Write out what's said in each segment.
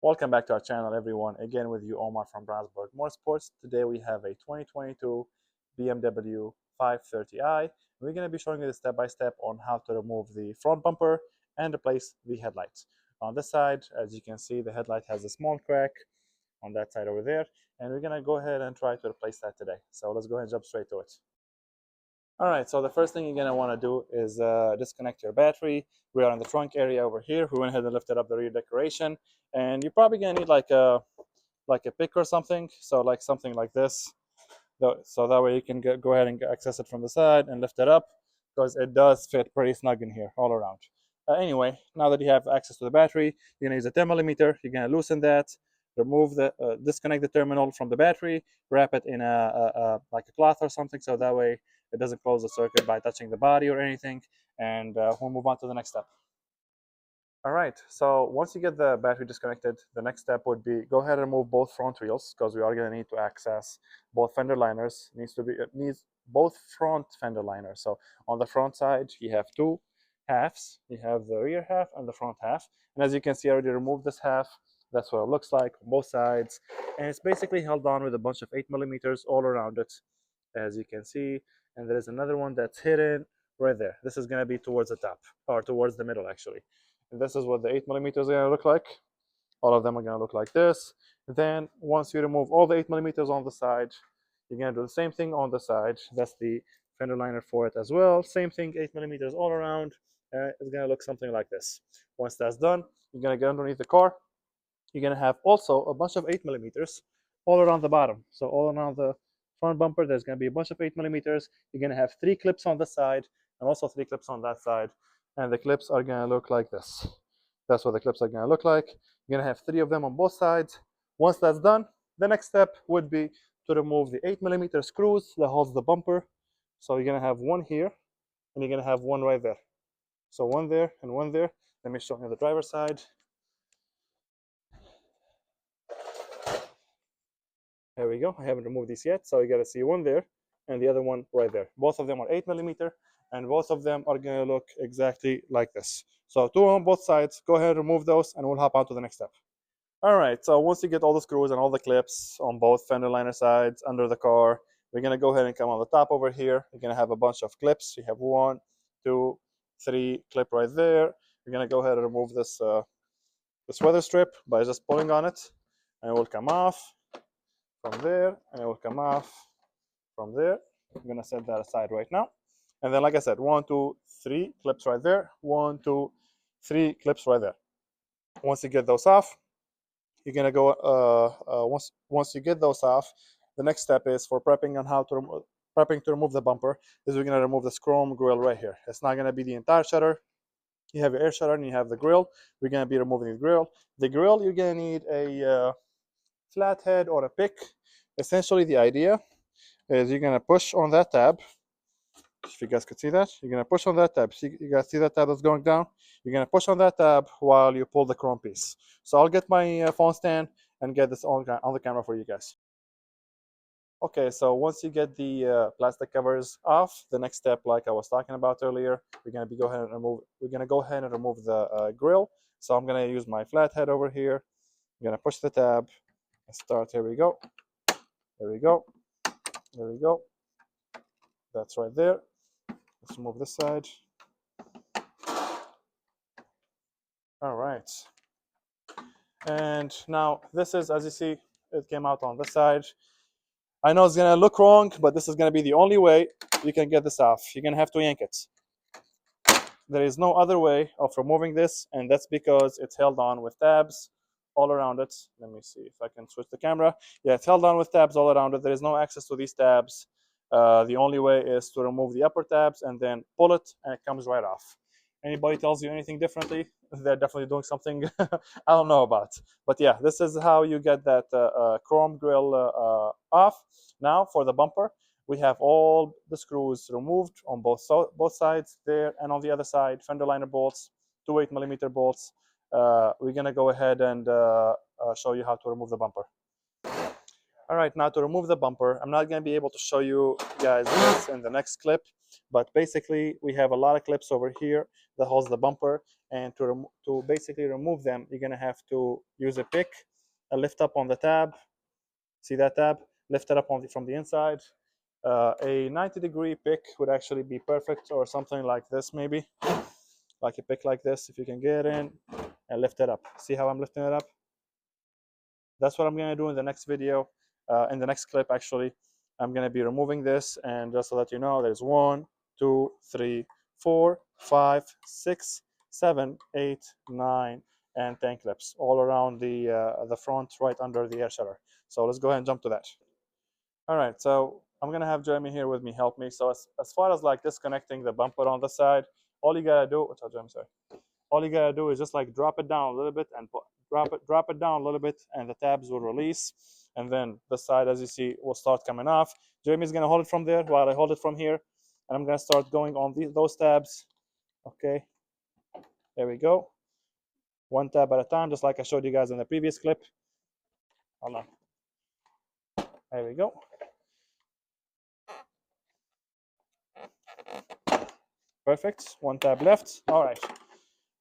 Welcome back to our channel, everyone. Again with you, Omar from Brownsburg Motorsports. Today we have a 2022 BMW 530i. We're going to be showing you the step-by-step on how to remove the front bumper and replace the headlights. On this side, as you can see, the headlight has a small crack on that side over there, and we're going to go ahead and try to replace that today. So let's go ahead and jump straight to it. All right, so the first thing you're going to want to do is disconnect your battery. We are in the trunk area over here. We went ahead and lifted up the rear decoration, and you're probably going to need like a pick or something. So like something like this, so that way you can go ahead and access it from the side and lift it up, because it does fit pretty snug in here all around. Anyway, now that you have access to the battery, you're going to use a 10 millimeter. You're going to loosen that, remove the disconnect the terminal from the battery, wrap it in like a cloth or something, so that way it doesn't close the circuit by touching the body or anything. And we'll move on to the next step. All right, so once you get the battery disconnected, the next step would be go ahead and remove both front wheels, because we are going to need to access both fender liners. It needs both front fender liners. So on the front side, you have two halves. You have the rear half and the front half. And as you can see, I already removed this half. That's what it looks like on both sides. And it's basically held on with a bunch of 8 millimeters all around it, as you can see. And there's another one that's hidden right there. This is going to be towards the top, or towards the middle, actually. And this is what the 8 millimeters are going to look like. All of them are going to look like this. Then once you remove all the 8 millimeters on the side, you're going to do the same thing on the side. That's the fender liner for it as well. Same thing, 8 millimeters all around. It's going to look something like this. Once that's done, you're going to get underneath the car. You're going to have also a bunch of 8 millimeters all around the bottom. So all around the front bumper, there's going to be a bunch of 8 millimeters. You're going to have 3 clips on this side and also 3 clips on that side. And the clips are going to look like this. That's what the clips are going to look like. You're going to have 3 of them on both sides. Once that's done, the next step would be to remove the 8 millimeter screws that holds the bumper. So you're going to have one here, and you're going to have one right there. So one there and one there. Let me show you the driver's side. There we go. I haven't removed these yet, so you got to see one there and the other one right there. Both of them are 8 millimeter, and both of them are going to look exactly like this. So 2 on both sides. Go ahead and remove those, and we'll hop on to the next step. All right, so once you get all the screws and all the clips on both fender liner sides under the car, we're going to go ahead and come on the top over here. You're going to have a bunch of clips. You have 1, 2, 3 clip right there. You're going to go ahead and remove this weather strip by just pulling on it, and it will come off from there, and it will come off from there. I'm going to set that aside right now. And then, like I said, 1, 2, 3 clips right there. 1, 2, 3 clips right there. Once you get those off, you're gonna go once you get those off, the next step is for prepping on how to prepping to remove the bumper. Is we're gonna remove this chrome grill right here. It's not gonna be the entire shutter. You have your air shutter and you have the grill. We're gonna be removing the grill. The grill, you're gonna need a flathead or a pick. Essentially, the idea is you're gonna push on that tab. If you guys could see that, you're gonna push on that tab. See, you guys see that tab that's going down? You're gonna push on that tab while you pull the chrome piece. So I'll get my phone stand and get this on the camera for you guys. Okay, so once you get the plastic covers off, the next step, like I was talking about earlier, we're gonna go ahead and remove the grill. So I'm gonna use my flathead over here. I'm gonna push the tab and start. Here we go. There we go. There we go. That's right there. Let's remove this side. All right. And now this is, as you see, it came out on this side. I know it's gonna look wrong, but this is gonna be the only way you can get this off. You're gonna have to yank it. There is no other way of removing this, and that's because it's held on with tabs all around it. Let me see if I can switch the camera. Yeah, it's held on with tabs all around it. There is no access to these tabs. The only way is to remove the upper tabs and then pull it, and it comes right off. Anybody tells you anything differently, they're definitely doing something I don't know about. But yeah, this is how you get that chrome grill off. Now for the bumper, we have all the screws removed on both sides there, and on the other side, fender liner bolts, 2 8 millimeter bolts. We're gonna go ahead and show you how to remove the bumper. All right, now to remove the bumper, I'm not going to be able to show you guys this in the next clip, but basically we have a lot of clips over here that holds the bumper, and to basically remove them, you're going to have to use a pick, a lift up on the tab. See that tab? Lift it up from the inside. A 90-degree pick would actually be perfect, or something like this maybe, like a pick like this, if you can get in and lift it up. See how I'm lifting it up? That's what I'm going to do in the next video, in the next clip actually. I'm going to be removing this, and just to let you know, there's 1, 2, 3, 4, 5, 6, 7, 8, 9, and 10 clips all around the front, right under the air shutter. So let's go ahead and jump to that. All right, so I'm gonna have Jeremy here with me, help me. So as far as like disconnecting the bumper on the side, all you gotta do, what's up, Jeremy? Sorry. All you gotta do is just like drop it down a little bit and drop it down a little bit, and the tabs will release, and then the side, as you see, will start coming off. Jeremy's gonna hold it from there while I hold it from here, and I'm gonna start going on those tabs. Okay, there we go. One tab at a time, just like I showed you guys in the previous clip. Hold on. There we go. Perfect. One tab left. All right.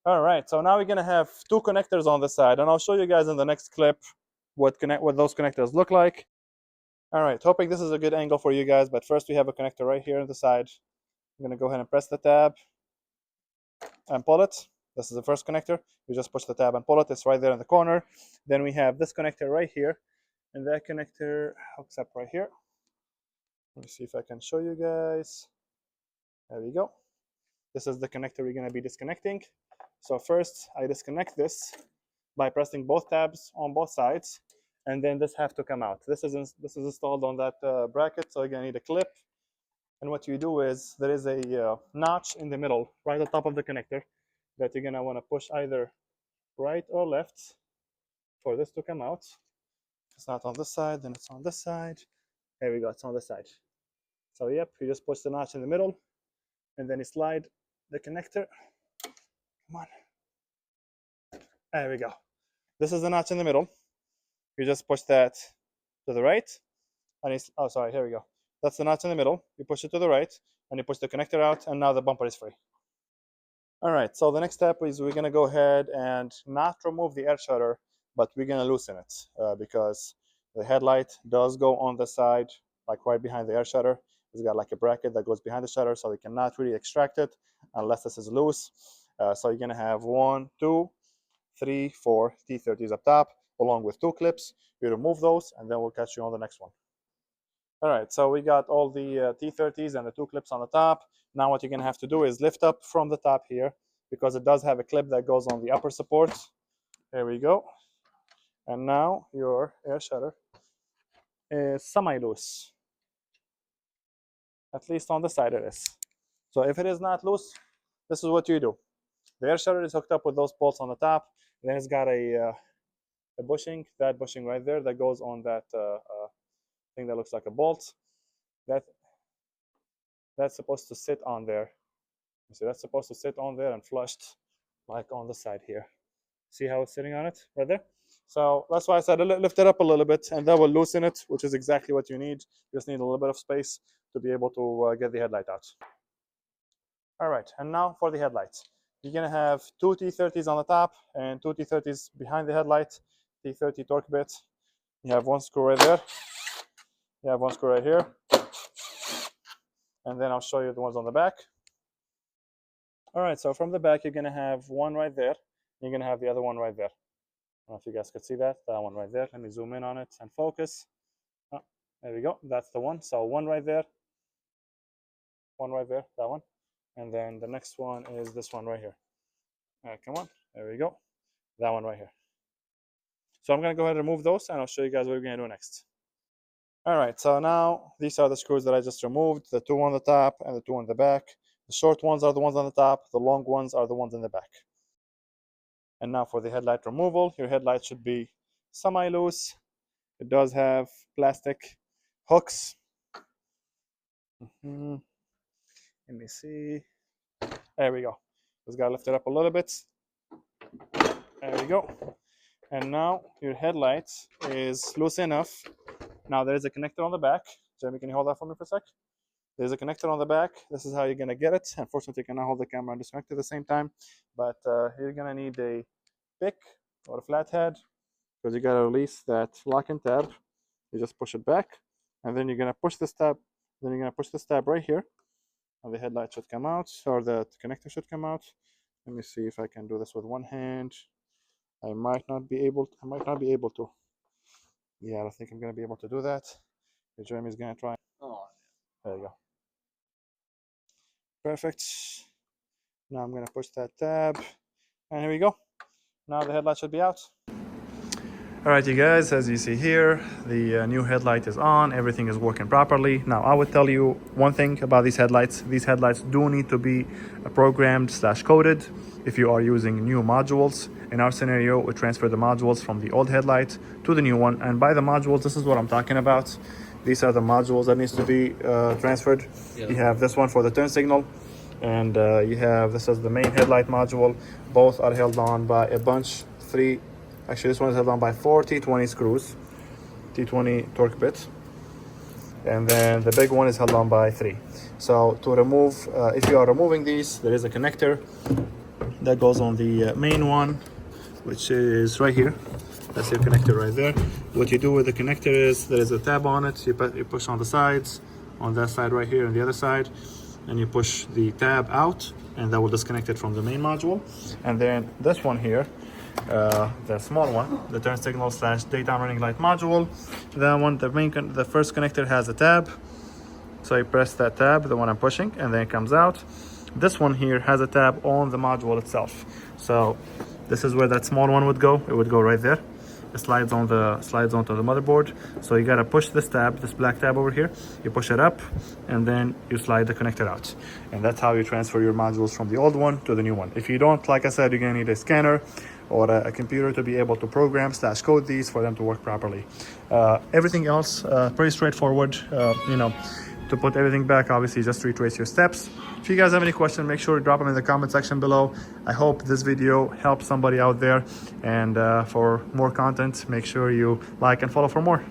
All right. So now we're gonna have two connectors on the side, and I'll show you guys in the next clip what those connectors look like. All right. Hoping this is a good angle for you guys, but first we have a connector right here on the side. I'm gonna go ahead and press the tab and pull it. This is the first connector. You just push the tab and pull it. It's right there in the corner. Then we have this connector right here, and that connector hooks up right here. Let me see if I can show you guys. There we go. This is the connector we're going to be disconnecting. So first I disconnect this by pressing both tabs on both sides, and then this have to come out. This is installed on that bracket, so you're going to need a clip. And what you do is there is a notch in the middle, right on top of the connector, that you're going to want to push either right or left for this to come out. If it's not on this side, then it's on this side. There we go, it's on this side. So yep, you just push the notch in the middle, and then you slide the connector. Come on. There we go. This is the notch in the middle. You just push that to the right, and it's, oh, sorry, here we go. That's the notch in the middle. You push it to the right, and you push the connector out, and now the bumper is free. All right, so the next step is we're gonna go ahead and not remove the air shutter, but we're gonna loosen it because the headlight does go on the side, like right behind the air shutter. It's got like a bracket that goes behind the shutter, so we cannot really extract it unless this is loose. So you're gonna have 1, 2, 3, 4 T30s up top, along with 2 clips. You remove those, and then we'll catch you on the next one. All right, so we got all the T30s and the 2 clips on the top. Now what you're gonna have to do is lift up from the top here, because it does have a clip that goes on the upper support. There we go. And now your air shutter is semi-loose. At least on the side it is. So if it is not loose, this is what you do. The air shutter is hooked up with those bolts on the top. Then it's got a bushing, that bushing right there that goes on that thing that looks like a bolt. That's supposed to sit on there. You see, that's supposed to sit on there and flushed like on the side here. See how it's sitting on it right there? So that's why I said lift it up a little bit, and that will loosen it, which is exactly what you need. You just need a little bit of space to be able to get the headlight out. All right, and now for the headlights. You're gonna have 2 T30s on the top and 2 T30s behind the headlight. T30 torque bit. You have 1 screw right there. You have 1 screw right here. And then I'll show you the ones on the back. All right, so from the back, you're gonna have 1 right there. You're gonna have the other one right there. I don't know if you guys could see that one right there. Let me zoom in on it and focus. Oh, there we go, that's the one. So 1 right there, 1 right there, that one. And then the next one is this one right here. All right, come on, there we go. That one right here. So I'm gonna go ahead and remove those, and I'll show you guys what we're gonna do next. All right, so now these are the screws that I just removed, the 2 on the top and the 2 on the back. The short ones are the ones on the top, the long ones are the ones in the back. And now for the headlight removal, your headlight should be semi-loose. It does have plastic hooks. Let me see. There we go. Just gotta lift it up a little bit. There we go. And now your headlight is loose enough Now there is a connector on the back. Jamie, can you hold that for me for a sec? There's a connector on the back. This is how you're gonna get it. Unfortunately, you cannot hold the camera and disconnect at the same time, but you're gonna need a pick or a flathead, because you gotta release that lock and tab. You just push it back, and then you're gonna push this tab. Then you're gonna push this tab right here, and the headlight should come out, or the connector should come out. Let me see if I can do this with one hand. I might not be able to. Yeah, I don't think I'm gonna be able to do that. Jeremy's gonna try. Oh, there you go. Perfect. Now I'm gonna push that tab, and here we go. Now the headlight should be out. All right, you guys, as you see here, the new headlight is on. Everything is working properly. Now, I would tell you one thing about these headlights. These headlights do need to be programmed / coded if you are using new modules. In our scenario, we transfer the modules from the old headlight to the new one. And by the modules, this is what I'm talking about. These are the modules that needs to be transferred. Yeah. You have this one for the turn signal, and this is the main headlight module. Both are held on by a bunch, actually this one is held on by 4 T20 screws, T20 torque bits, and then the big one is held on by 3. So to remove, if you are removing these, there is a connector that goes on the main one, which is right here. That's your connector right there. What you do with the connector is there is a tab on it. You push on the sides, on that side right here and the other side, and you push the tab out, and that will disconnect it from the main module. And then this one here, the small one, the turn signal / daytime running light module, that one, the first connector has a tab, so you press that tab, the one I'm pushing, and then it comes out. This one here has a tab on the module itself, so this is where that small one would go. It would go right there. It slides onto the motherboard. So you gotta push this tab, this black tab over here. You push it up, and then you slide the connector out. And that's how you transfer your modules from the old one to the new one. If you don't, like I said, you're gonna need a scanner or a computer to be able to program / code these for them to work properly. Everything else, pretty straightforward. To put everything back, obviously just retrace your steps. If you guys have any questions, make sure to drop them in the comment section below. I hope this video helps somebody out there, and for more content, make sure you like and follow for more.